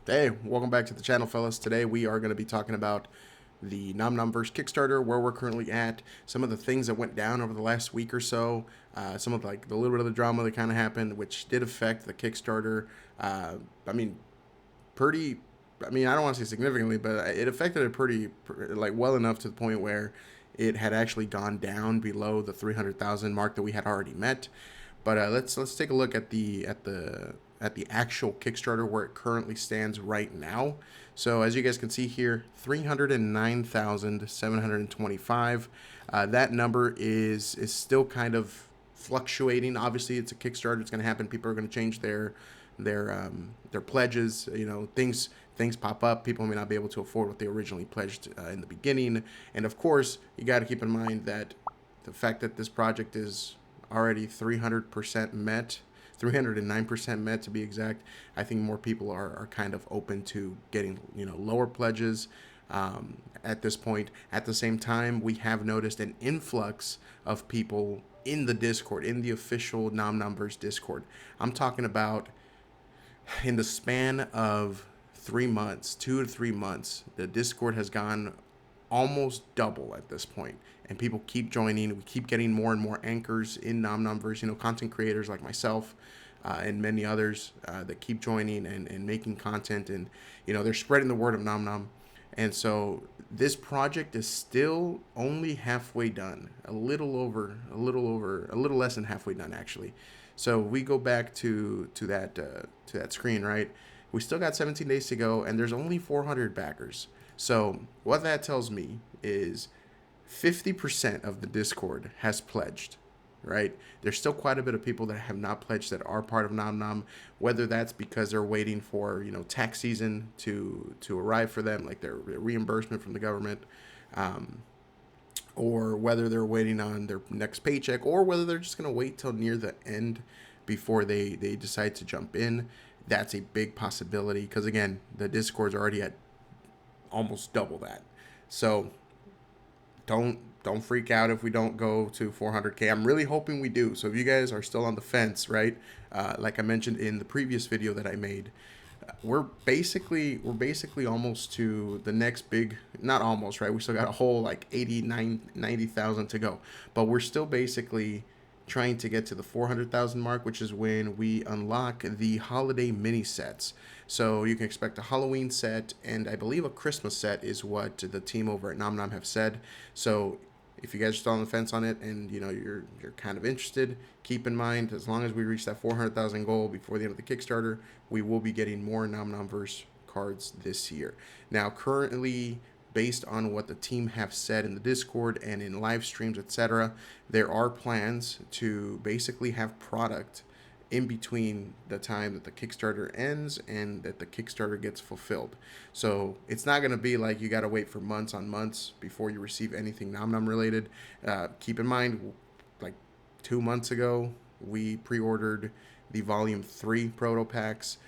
Hey, welcome back to the channel, fellas. Today we are going to be talking about the NomNom versus Kickstarter, where we're currently at, some of the things that went down over the last week or so, some of like the little bit of the drama that kind of happened, which did affect the Kickstarter. I mean, pretty. I mean, I don't want to say significantly, but it affected it pretty, like well enough to the point where it had actually gone down below the 300,000 mark that we had already met. But let's take a look at the actual Kickstarter where it currently stands right now. So as you guys can see here, 309,725. That number is still kind of fluctuating. Obviously, it's a Kickstarter. It's going to happen. People are going to change their pledges. You know, things pop up. People may not be able to afford what they originally pledged in the beginning. And of course, you got to keep in mind that the fact that this project is already 300% met, 309% met to be exact. I think more people are kind of open to getting lower pledges at this point. At the same time, we have noticed an influx of people in the Discord, in the official Nom Numbers Discord. I'm talking about in the span of 3 months, 2 to 3 months, the Discord has gone almost double at this point, and people keep joining. We keep getting more and more anchors in NomNumbers, content creators like myself, and many others that keep joining and making content, and they're spreading the word of NomNom. And so this project is still only halfway done, a little less than halfway done actually. So we go back to that screen, right? We still got 17 days to go, and there's only 400 backers. So what that tells me is 50% of the Discord has pledged, right? There's still quite a bit of people that have not pledged that are part of NomNom, whether that's because they're waiting for, tax season to arrive for them, like their reimbursement from the government, or whether they're waiting on their next paycheck, or whether they're just going to wait till near the end before they decide to jump in. That's a big possibility because, again, the Discord's already at almost double that. So don't freak out if we don't go to 400K. I'm really hoping we do. So if you guys are still on the fence, right? Like I mentioned in the previous video that I made, we're basically almost to the next big, not almost, right? We still got a whole like 89 90,000 to go, but we're still basically trying to get to the 400,000 mark, which is when we unlock the holiday mini sets. So you can expect a Halloween set, and I believe a Christmas set is what the team over at NomNom have said. So if you guys are still on the fence on it, and you're kind of interested, keep in mind, as long as we reach that 400,000 goal before the end of the Kickstarter, we will be getting more NomNomverse cards this year. Now, currently, based on what the team have said in the Discord and in live streams, etc., there are plans to basically have product in between the time that the Kickstarter ends and that the Kickstarter gets fulfilled. So it's not going to be like you got to wait for months on months before you receive anything NomNom related. Keep in mind, like 2 months ago, we pre-ordered the Volume 3 proto packs.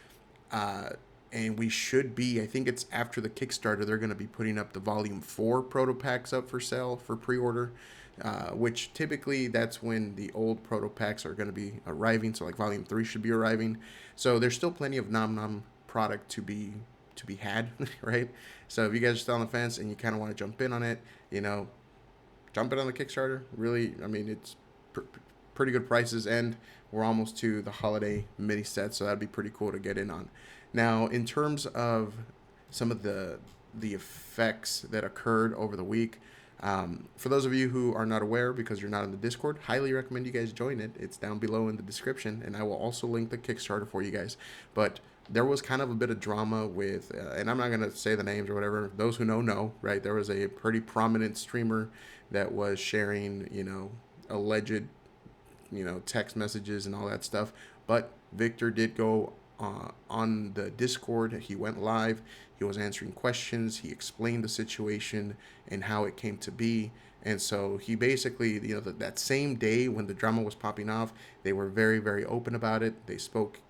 And we should be, I think it's after the Kickstarter, they're going to be putting up the Volume 4 proto packs up for sale for pre-order, which typically that's when the old proto packs are going to be arriving. So like Volume 3 should be arriving. So there's still plenty of NomNom product to be had, right? So if you guys are still on the fence and you kind of want to jump in on it, jump in on the Kickstarter. Really, I mean, it's pretty good prices, and we're almost to the holiday mini set, so that'd be pretty cool to get in on. Now, in terms of some of the effects that occurred over the week, for those of you who are not aware because you're not in the Discord, highly recommend you guys join it. It's down below in the description, and I will also link the Kickstarter for you guys. But there was kind of a bit of drama with, and I'm not going to say the names or whatever. Those who know, right? There was a pretty prominent streamer that was sharing, alleged, text messages and all that stuff. But Victor did go on the Discord. He went live. He was answering questions. He explained the situation and how it came to be. And so he basically, that same day when the drama was popping off, they were very, very open about it. They spoke,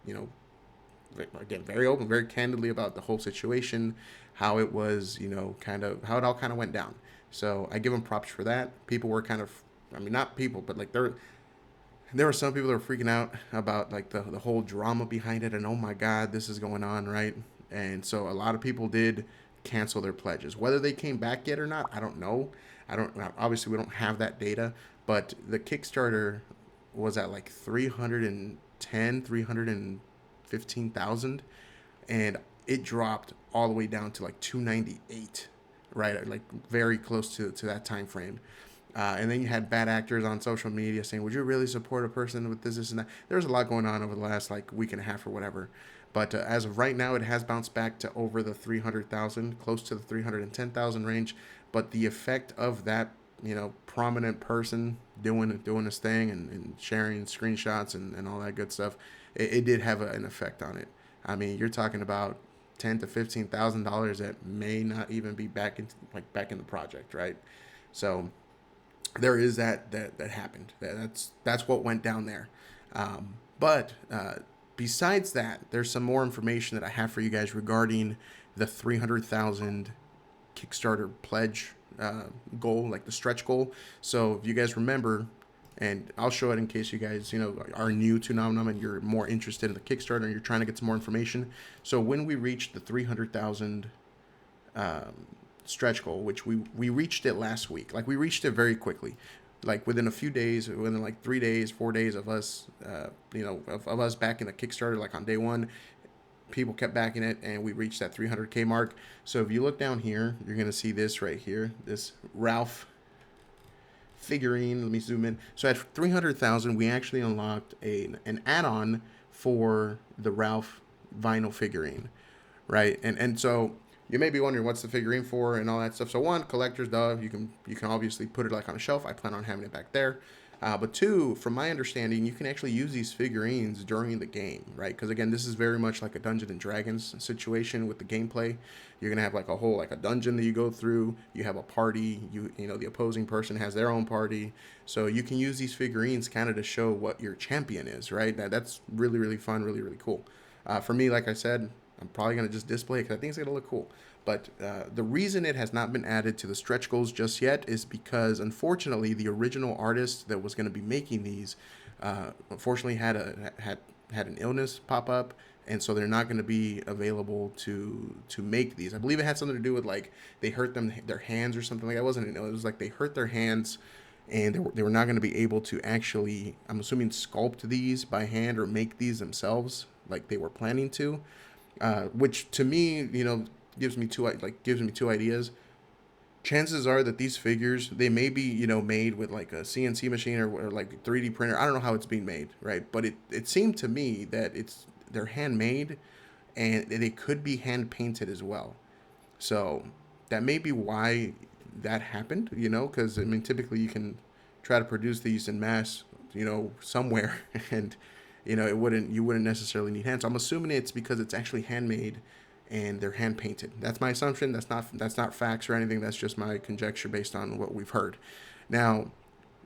again, very open, very candidly about the whole situation, how it was, kind of how it all kind of went down. So I give them props for that. People were kind of, I mean, not people, but like there were some people that were freaking out about like the whole drama behind it, and oh my god, this is going on, right? and so a lot of people did cancel their pledges. Whether they came back yet or not, I don't know. I don't obviously we don't have that data, but the Kickstarter was at like 310, 315,000, and it dropped all the way down to like 298, right? Like very close to that time frame. And then you had bad actors on social media saying, "Would you really support a person with this and that?" There's a lot going on over the last like week and a half or whatever. But as of right now, it has bounced back to over the 300,000, close to the 310,000 range. But the effect of that, prominent person doing his thing and sharing screenshots and all that good stuff, it did have an effect on it. I mean, you're talking about $10,000 to $15,000 that may not even be back in the project, right? So there is that happened. That's what went down there. But besides that, there's some more information that I have for you guys regarding the 300,000 Kickstarter pledge goal, like the stretch goal. So if you guys remember, and I'll show it in case you guys are new to NomNom and you're more interested in the Kickstarter and you're trying to get some more information. So when we reached the 300,000 stretch goal, which we reached it last week. Like we reached it very quickly, like within a few days, within like 3 days, 4 days of us, of us backing the Kickstarter. Like on day one, people kept backing it, and we reached that 300K mark. So if you look down here, you're gonna see this right here, this Ralph figurine. Let me zoom in. So at 300,000, we actually unlocked an add-on for the Ralph vinyl figurine, right? And so you may be wondering what's the figurine for and all that stuff. So one, collector's dove. You can obviously put it like on a shelf. I plan on having it back there. But two, from my understanding, you can actually use these figurines during the game, right? Because again, this is very much like a Dungeons and Dragons situation with the gameplay. You're gonna have like a dungeon that you go through. You have a party. The opposing person has their own party. So you can use these figurines kind of to show what your champion is, right? That's really really fun, really really cool. For me, like I said, I'm probably going to just display it because I think it's going to look cool. But the reason it has not been added to the stretch goals just yet is because, unfortunately, the original artist that was going to be making these, unfortunately, had an illness pop up, and so they're not going to be available to make these. I believe it had something to do with like they hurt their hands or something like that. It was like they hurt their hands, and they were not going to be able to actually, I'm assuming, sculpt these by hand or make these themselves like they were planning to. Which to me, gives me two ideas. Chances are that these figures, they may be, made with like a CNC machine or like a 3D printer. I don't know how it's being made, right? But it seemed to me that they're handmade, and they could be hand painted as well. So that may be why that happened, because I mean, typically you can try to produce these in mass, somewhere, and you wouldn't necessarily need hands. So I'm assuming it's because it's actually handmade and they're hand painted. That's my assumption. That's not facts or anything. That's just my conjecture based on what we've heard. Now,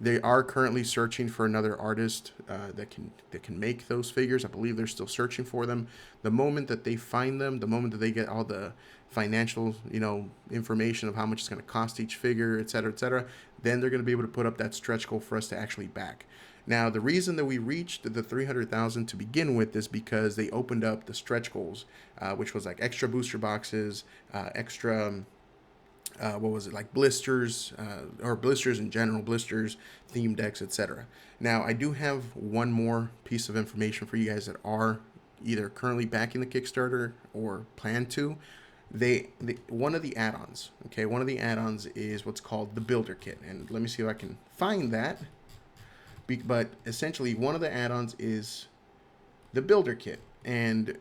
they are currently searching for another artist that can make those figures. I believe they're still searching for them. The moment that they find them, the moment that they get all the financial, information of how much it's going to cost each figure, et cetera, then they're going to be able to put up that stretch goal for us to actually back. Now, the reason that we reached the 300,000 to begin with is because they opened up the stretch goals, which was like extra booster boxes, extra what was it, like blisters, or blisters in general, blisters, theme decks, etc. Now, I do have one more piece of information for you guys that are either currently backing the Kickstarter or plan to. One of the add-ons, okay, one of the add-ons is what's called the Builder Kit, and let me see if I can find that. But essentially, one of the add-ons is the Builder Kit, and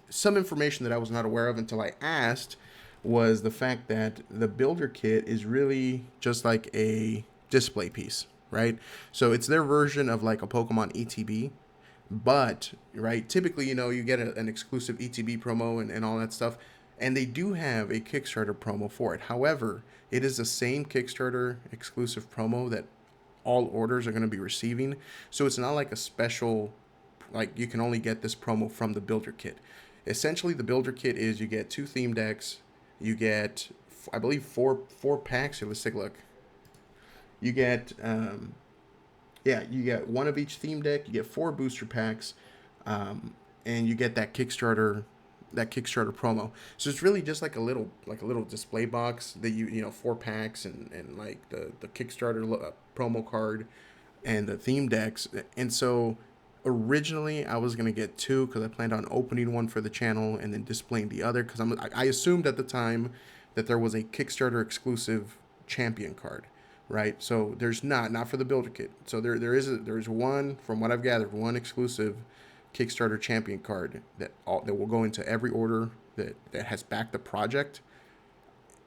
some information that I was not aware of until I asked was the fact that the Builder Kit is really just like a display piece, right? So it's their version of like a Pokemon ETB, but right, typically, you get an exclusive ETB promo and all that stuff, and they do have a Kickstarter promo for it. However, it is the same Kickstarter exclusive promo that all orders are going to be receiving, so it's not like a special, like you can only get this promo from the Builder Kit. Essentially, the Builder Kit is you get 2 theme decks, you get, I believe, four packs. Here, let's take a look. You get, you get one of each theme deck. You get 4 booster packs, and you get that Kickstarter that Kickstarter promo. So it's really just like a little display box that you know 4 packs and like the Kickstarter promo card and the theme decks. And so originally I was gonna get two because I planned on opening one for the channel and then displaying the other because I assumed at the time that there was a Kickstarter exclusive champion card, right? So there's not for the builder kit. So there's one, from what I've gathered, one exclusive Kickstarter champion card that will go into every order that has backed the project,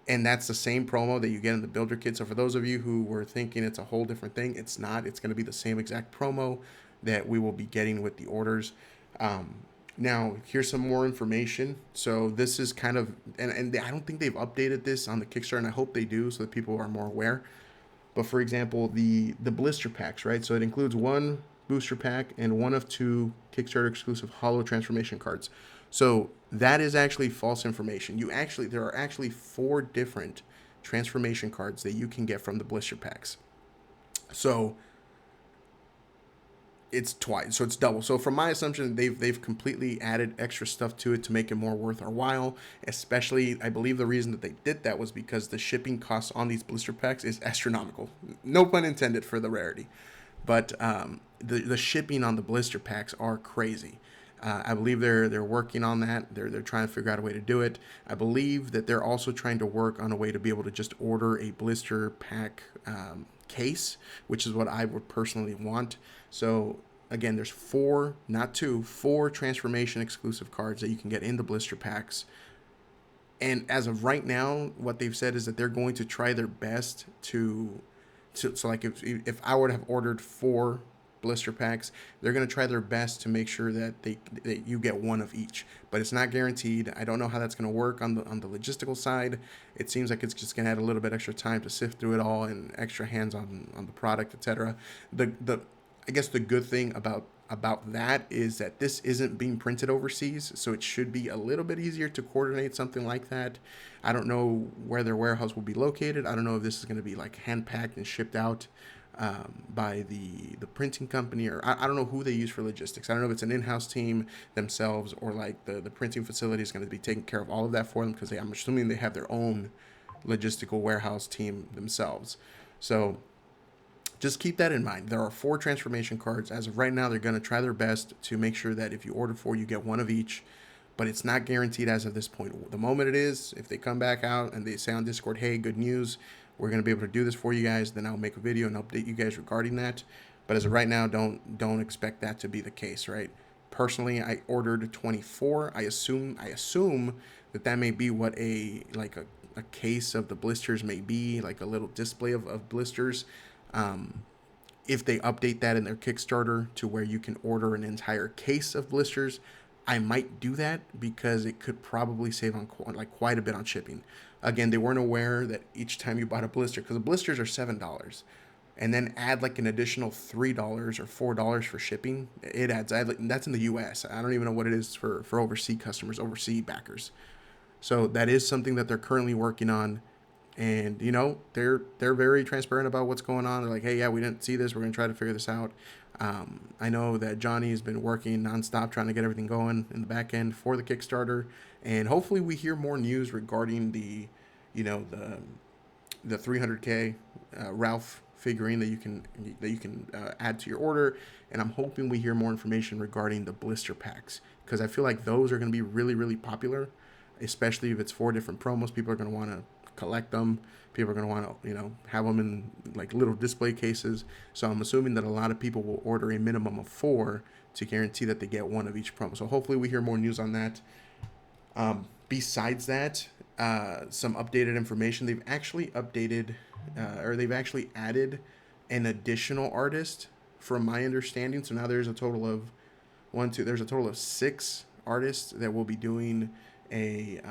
and that's the same promo that you get in the builder kit. So for those of you who were thinking it's a whole different thing, it's not. It's going to be the same exact promo that we will be getting with the orders. Um, Now, here's some more information. So this is kind of, and I don't think they've updated this on the Kickstarter, and I hope they do so that people are more aware. But for example, the blister packs, right? So it includes one booster pack and one of two Kickstarter exclusive holo transformation cards. So that is actually false information. There are actually 4 different transformation cards that you can get from the blister packs. So it's twice, so it's double. So from my assumption, they've completely added extra stuff to it to make it more worth our while. Especially, I believe the reason that they did that was because the shipping costs on these blister packs is astronomical. No pun intended for the rarity, but the shipping on the blister packs are crazy. I believe they're working on that. They're trying to figure out a way to do it. I believe that they're also trying to work on a way to be able to just order a blister pack case, which is what I would personally want. So again, there's 4, not 2, 4 transformation exclusive cards that you can get in the blister packs. And as of right now, what they've said is that they're going to try their best to so like if I would have ordered 4 blister packs, they're going to try their best to make sure that that you get one of each, but it's not guaranteed. I don't know how that's going to work on the logistical side. It seems like it's just going to add a little bit extra time to sift through it all and extra hands on the product, etc. The I guess the good thing about that is that this isn't being printed overseas, so it should be a little bit easier to coordinate something like that. I don't know where their warehouse will be located. I don't know if this is going to be like hand packed and shipped out by the printing company, or I don't know who they use for logistics. I don't know if it's an in-house team themselves or like the printing facility is going to be taking care of all of that for them, because I'm assuming they have their own logistical warehouse team themselves. So just keep that in mind. There are 4 transformation cards. As of right now, they're going to try their best to make sure that if you order 4, you get one of each. But it's not guaranteed as of this point. The moment it is, if they come back out and they say on Discord, hey, good news, we're going to be able to do this for you guys, then I'll make a video and update you guys regarding that. But as of right now, don't expect that to be the case, right? Personally, I ordered 24. I assume that may be what a case of the blisters may be, like a little display of blisters. If they update that in their Kickstarter to where you can order an entire case of blisters, I might do that because it could probably save on quite a bit on shipping. Again, they weren't aware that each time you bought a blister, because the blisters are $7, and then add like an additional $3 or $4 for shipping. It adds. That's in the U.S. I don't even know what it is for overseas customers, overseas backers. So that is something that they're currently working on. And they're very transparent about what's going on. They're like, hey, yeah, we didn't see this, we're gonna try to figure this out. I know that Johnny has been working nonstop trying to get everything going in the back end for the Kickstarter, and hopefully we hear more news regarding the 300K Ralph figurine that you can add to your order. And I'm hoping we hear more information regarding the blister packs, because I feel like those are going to be really, really popular, especially if it's 4 different promos. People are going to want to collect them. People are going to want to have them in like little display cases. So I'm assuming that a lot of people will order a minimum of 4 to guarantee that they get one of each promo. So hopefully we hear more news on that. Besides that, some updated information. They've actually updated they've actually added an additional artist from my understanding. So now there's a total of there's a total of 6 artists that will be doing a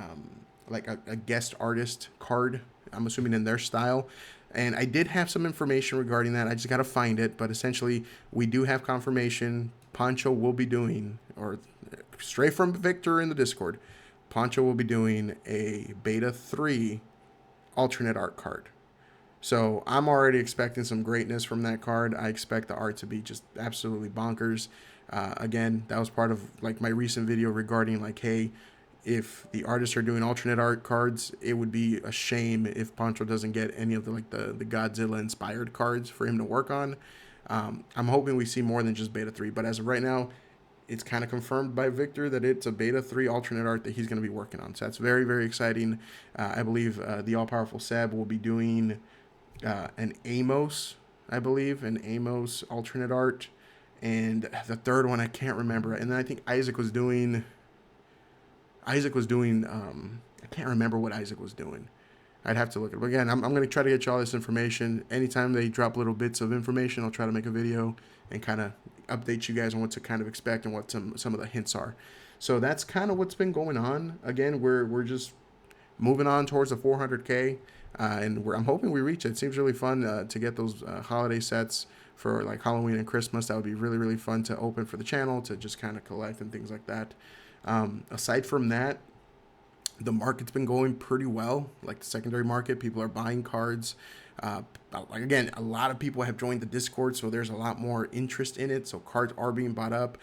guest artist card, I'm assuming in their style. And I did have some information regarding that. I just got to find it. But essentially, we do have confirmation. Poncho will be doing, or straight from Victor in the Discord, Poncho will be doing a Beta 3 alternate art card. So I'm already expecting some greatness from that card. I expect the art to be just absolutely bonkers. Again, that was part of like my recent video regarding like, hey, if the artists are doing alternate art cards, it would be a shame if Poncho doesn't get any of the Godzilla inspired cards for him to work on. I'm hoping we see more than just beta 3, but as of right now, it's kind of confirmed by Victor that it's a beta 3 alternate art that he's going to be working on. So that's very, very exciting. I believe the all powerful Seb will be doing an Amos, I believe, an Amos alternate art. And the third one, I can't remember. And then I think Isaac was doing, I can't remember what Isaac was doing. I'd have to look at it. But again, I'm going to try to get you all this information. Anytime they drop little bits of information, I'll try to make a video and kind of update you guys on what to kind of expect and what some of the hints are. So that's kind of what's been going on. Again, we're just moving on towards the 400K, and I'm hoping we reach it. It seems really fun to get those holiday sets for like Halloween and Christmas. That would be really, really fun to open for the channel, to just kind of collect and things like that. Aside from that, the market's been going pretty well. Like the secondary market, people are buying cards. Like again, a lot of people have joined the Discord, so there's a lot more interest in it. So cards are being bought up.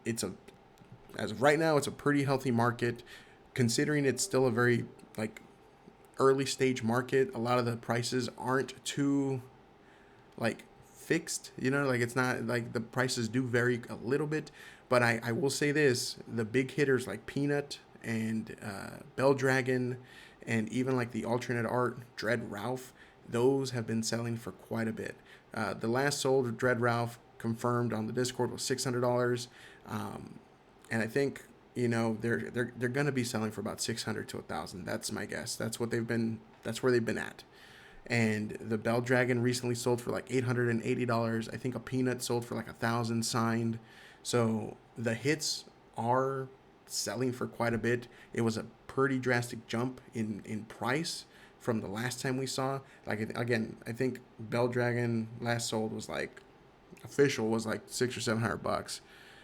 As of right now, it's a pretty healthy market, considering it's still a very like early stage market. A lot of the prices aren't too like fixed, like it's not like the prices do vary a little bit. But I will say this: the big hitters like Peanut and Bell Dragon, and even like the alternate art Dread Ralph, those have been selling for quite a bit. The last sold Dread Ralph confirmed on the Discord was $600, and I think they're gonna be selling for about 600 to 1,000. That's my guess. That's where they've been at. And the Bell Dragon recently sold for like $880. I think a Peanut sold for like 1,000 signed. So the hits are selling for quite a bit. It was a pretty drastic jump in price from the last time we saw. Like again, I think Bell Dragon last sold was like official was like $600 or $700.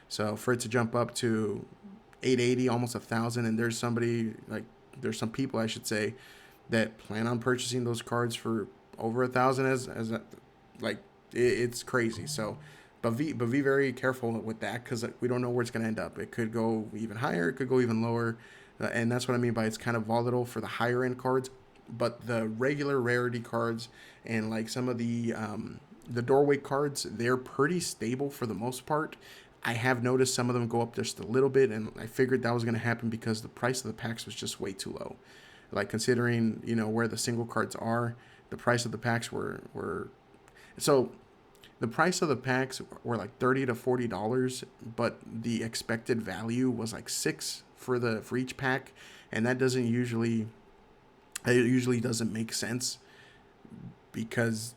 So for it to jump up to 880, almost 1,000, and there's some people I should say that plan on purchasing those cards for over 1,000 it's crazy. So. But be very careful with that, because we don't know where it's going to end up. It could go even higher. It could go even lower. And that's what I mean by it's kind of volatile for the higher end cards. But the regular rarity cards and like some of the doorway cards, they're pretty stable for the most part. I have noticed some of them go up just a little bit, and I figured that was going to happen because the price of the packs was just way too low. Like considering, where the single cards are, the price of the packs were so... The price of the packs were like $30 to $40, but the expected value was like $6 for each pack, and that usually doesn't make sense, because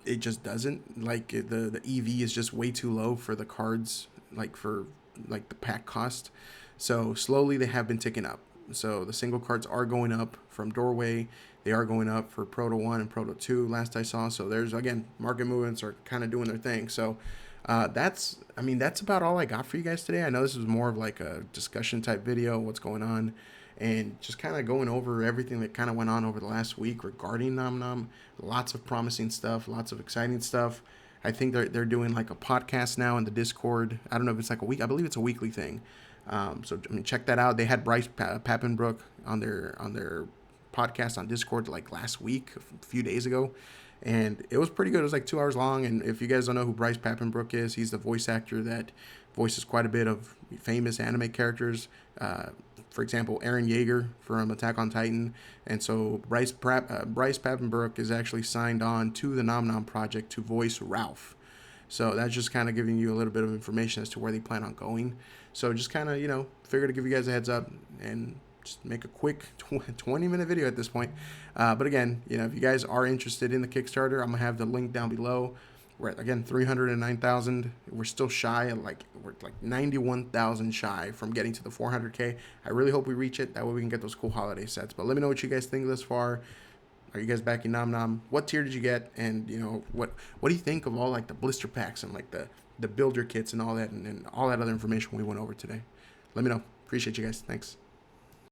it just doesn't. Like the EV is just way too low for the cards, like for like the pack cost. So slowly they have been ticking up. So the single cards are going up from Doorway. They are going up for Proto 1 and Proto 2 last I saw. So there's, again, market movements are kind of doing their thing. So that's about all I got for you guys today. I know this was more of like a discussion type video, what's going on, and just kind of going over everything that kind of went on over the last week regarding NomNom. Lots of promising stuff, lots of exciting stuff. I think they're doing like a podcast now in the Discord. I don't know if it's like a week. I believe it's a weekly thing. So check that out. They had Bryce Papenbrook on their podcast on Discord like last week, a few days ago, and it was pretty good. It was like 2 hours long. And if you guys don't know who Bryce Papenbrook is, he's the voice actor that voices quite a bit of famous anime characters. For example, Eren Yeager from Attack on Titan. And so Bryce Papenbrook is actually signed on to the NomNom project to voice Ralph. So that's just kind of giving you a little bit of information as to where they plan on going. So just kind of, figure to give you guys a heads up and just make a quick 20-minute video at this point. But again, if you guys are interested in the Kickstarter, I'm going to have the link down below. We're at, again, 309,000. We're still shy, we're like 91,000 shy from getting to the 400K. I really hope we reach it. That way we can get those cool holiday sets. But let me know what you guys think thus far. Are you guys backing NomNom? What tier did you get? And, what do you think of all, like, the blister packs and, like, the builder kits and all that, and all that other information we went over today? Let me know. Appreciate you guys. Thanks.